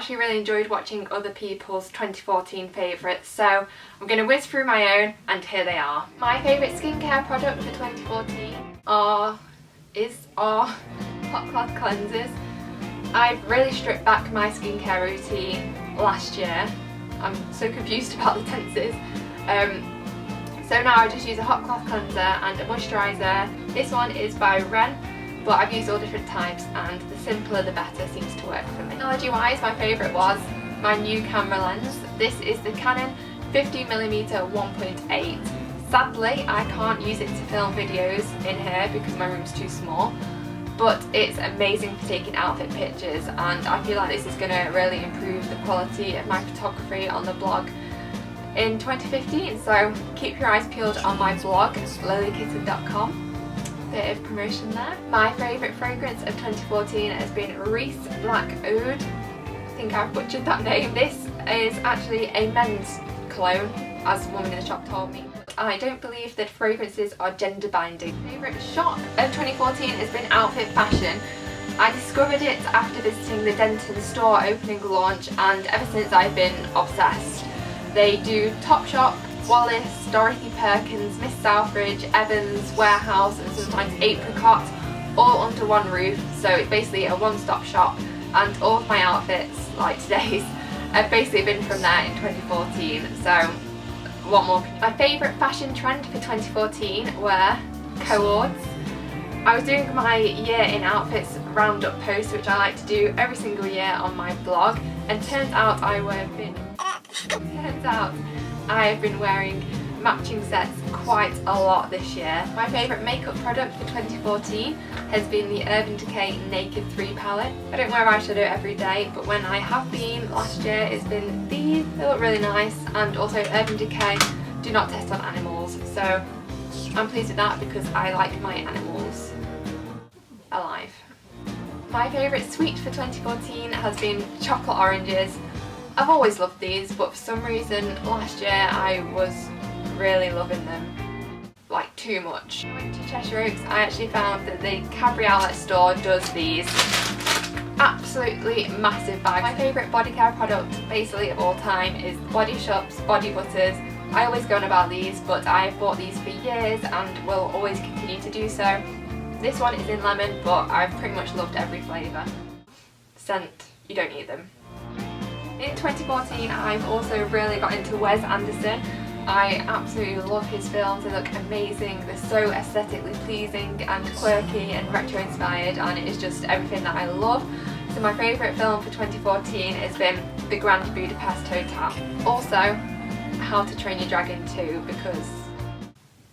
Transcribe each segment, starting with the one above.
actually really enjoyed watching other people's 2014 favourites, so I'm going to whiz through my own, and here they are. My favourite skincare product for 2014 are hot cloth cleansers. I've really stripped back my skincare routine last year. I'm so confused about the tenses. So now I just use a hot cloth cleanser and a moisturiser. This one is by Ren, but I've used all different types, and the simpler the better seems to work for me. Technology wise, my favourite was my new camera lens. This is the Canon 50mm 1.8. Sadly, I can't use it to film videos in here because my room's too small, but it's amazing for taking outfit pictures, and I feel like this is going to really improve the quality of my photography on the blog in 2015, so keep your eyes peeled on my blog, lolykitten.com. Bit of promotion there. My favourite fragrance of 2014 has been Reese Black Oud. I think I've butchered that name. This is actually a men's cologne, as the woman in the shop told me. But I don't believe that fragrances are gender binding. Favourite shop of 2014 has been Outfit Fashion. I discovered it after visiting the Denton store opening launch, and ever since I've been obsessed. They do Topshop, Wallace, Dorothy Perkins, Miss Southridge, Evans, Warehouse, and sometimes Apricot, all under one roof, so it's basically a one-stop shop, and all of my outfits, like today's, have basically been from there in 2014, so what more? My favourite fashion trend for 2014 were co-ords. I was doing my year in outfits roundup post, which I like to do every single year on my blog, and turns out I have been wearing matching sets quite a lot this year. My favourite makeup product for 2014 has been the Urban Decay Naked 3 palette. I don't wear eyeshadow every day, but when I have been last year, it's been these. They look really nice, and also Urban Decay do not test on animals, so I'm pleased with that because I like my animals alive. My favourite sweet for 2014 has been chocolate oranges. I've always loved these, but for some reason last year I was really loving them, like too much. When I went to Cheshire Oaks, I actually found that the Cadbury outlet store does these absolutely massive bags. My favourite body care product basically of all time is Body Shop's Body Butters. I always go on about these, but I've bought these for years and will always continue to do so. This one is in lemon, but I've pretty much loved every flavour. Scent, you don't need them. In 2014, I've also really got into Wes Anderson. I absolutely love his films. They look amazing. They're so aesthetically pleasing and quirky and retro inspired, and it is just everything that I love. So my favourite film for 2014 has been The Grand Budapest Hotel. Also, How to Train Your Dragon 2, because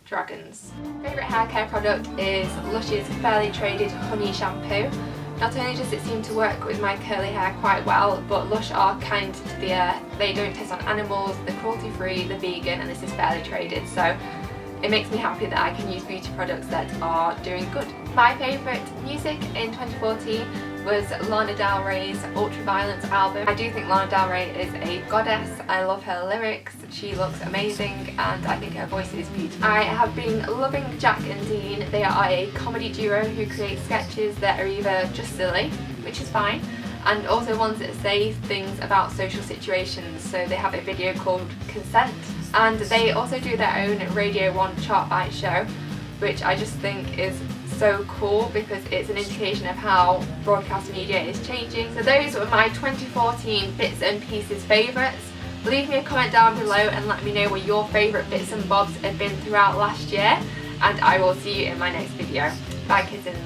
dragons. Favourite hair care product is Lush's Fairly Traded Honey Shampoo. Not only does it seem to work with my curly hair quite well, but Lush are kind to the earth. They don't test on animals, they're cruelty free, they're vegan, and this is fairly traded, so it makes me happy that I can use beauty products that are doing good. My favourite music in 2014 was Lana Del Rey's Ultraviolence album. I do think Lana Del Rey is a goddess. I love her lyrics, she looks amazing, and I think her voice is beautiful. I have been loving Jack and Dean. They are a comedy duo who create sketches that are either just silly, which is fine, and also ones that say things about social situations. So they have a video called Consent, and they also do their own Radio 1 chart bite show, which I just think is so cool because it's an indication of how broadcast media is changing. So those were my 2014 bits and pieces favourites. Leave me a comment down below and let me know what your favourite bits and bobs have been throughout last year, and I will see you in my next video. Bye kittens.